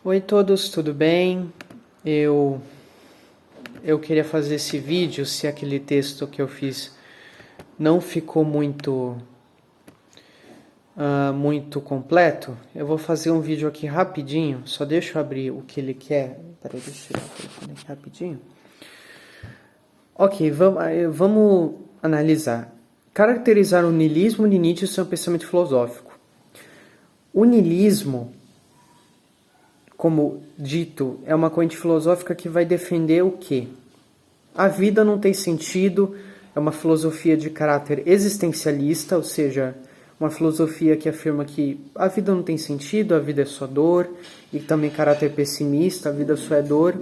Oi todos, tudo bem? Eu queria fazer esse vídeo, se aquele texto que eu fiz não ficou muito completo, eu vou fazer um vídeo aqui rapidinho, só deixa eu abrir o que ele quer. Peraí, deixa eu tirar o telefone aqui rapidinho. Ok, vamos analisar. Caracterizar o niilismo de Nietzsche é um pensamento filosófico. O niilismo, como dito, é uma corrente filosófica que vai defender o quê? A vida não tem sentido, é uma filosofia de caráter existencialista, ou seja, uma filosofia que afirma que a vida não tem sentido, a vida é só dor, e também caráter pessimista, a vida só é dor,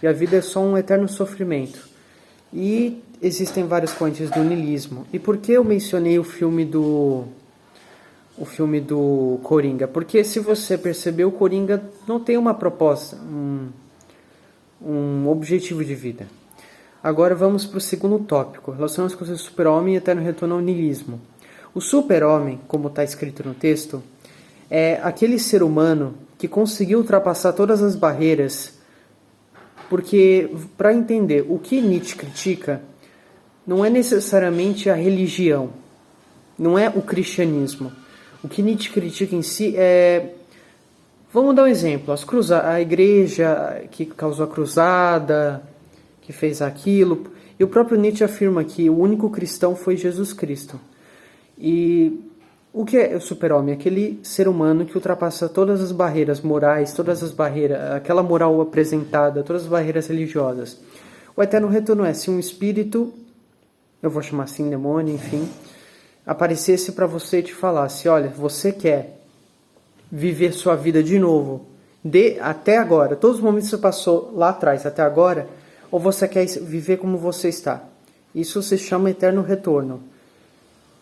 e a vida é só um eterno sofrimento. E existem várias correntes do niilismo. E por que eu mencionei o filme do Coringa? Porque se você perceber, o Coringa não tem uma proposta, um objetivo de vida. Agora vamos para o segundo tópico, relacionamos com o super-homem e eterno retorno ao niilismo. O super-homem, como está escrito no texto, é aquele ser humano que conseguiu ultrapassar todas as barreiras, porque, para entender, o que Nietzsche critica não é necessariamente a religião, não é o cristianismo. O que Nietzsche critica em si é... Vamos dar um exemplo. A igreja que causou a cruzada, que fez aquilo. E o próprio Nietzsche afirma que o único cristão foi Jesus Cristo. E o que é o super-homem? Aquele ser humano que ultrapassa todas as barreiras morais, todas as barreiras, aquela moral apresentada, todas as barreiras religiosas. O eterno retorno é se um espírito, eu vou chamar assim, demônio, enfim, aparecesse para você e te falasse, olha, você quer viver sua vida de novo, até agora, todos os momentos que você passou lá atrás até agora, ou você quer viver como você está? Isso se chama eterno retorno.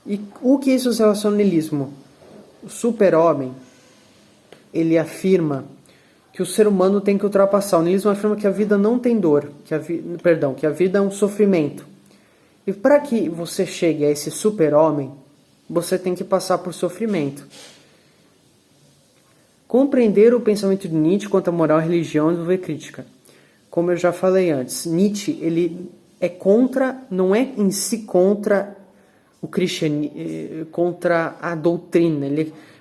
E o que isso se relaciona ao niilismo? O super-homem, ele afirma que o ser humano tem que ultrapassar. O niilismo afirma que a vida não tem dor, que a vida é um sofrimento. E para que você chegue a esse super-homem, você tem que passar por sofrimento. Compreender o pensamento de Nietzsche quanto à moral, religião e desenvolver crítica. Como eu já falei antes, Nietzsche ele é contra, não é em si contra o cristianismo, contra a doutrina.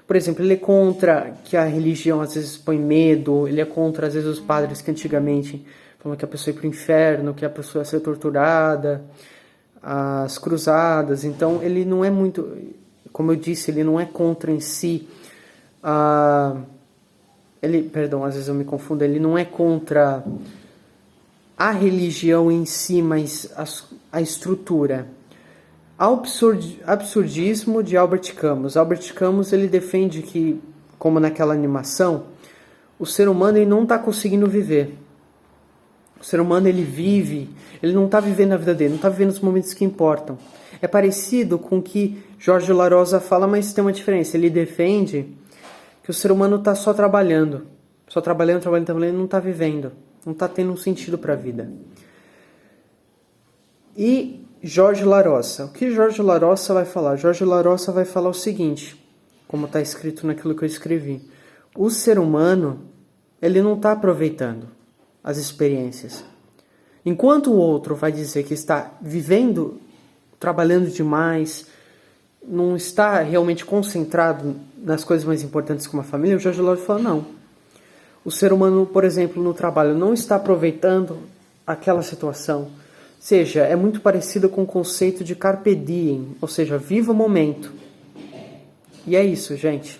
Por exemplo, ele é contra que a religião às vezes põe medo, ele é contra às vezes os padres que antigamente falavam que a pessoa ia para o inferno, que a pessoa ia ser torturada, as cruzadas. Então ele não é muito, como eu disse, ele não é contra em si às vezes eu me confundo, ele não é contra a religião em si, mas a estrutura. Absurdismo de Albert Camus. Albert Camus ele defende que, como naquela animação, o ser humano ele não está conseguindo viver. O ser humano ele vive, ele não está vivendo a vida dele, não está vivendo os momentos que importam. É parecido com o que Jorge Larosa fala, mas tem uma diferença. Ele defende que o ser humano está só trabalhando, não está vivendo, não está tendo um sentido para a vida. E Jorge Larossa. O que Jorge Larossa vai falar? Jorge Larossa vai falar o seguinte, como está escrito naquilo que eu escrevi. O ser humano, ele não está aproveitando as experiências. Enquanto o outro vai dizer que está vivendo, trabalhando demais, não está realmente concentrado nas coisas mais importantes como a família, o Jorge Larossa fala, não. O ser humano, por exemplo, no trabalho, não está aproveitando aquela situação. Ou seja, é muito parecido com o conceito de carpe diem, ou seja, viva o momento. E é isso, gente.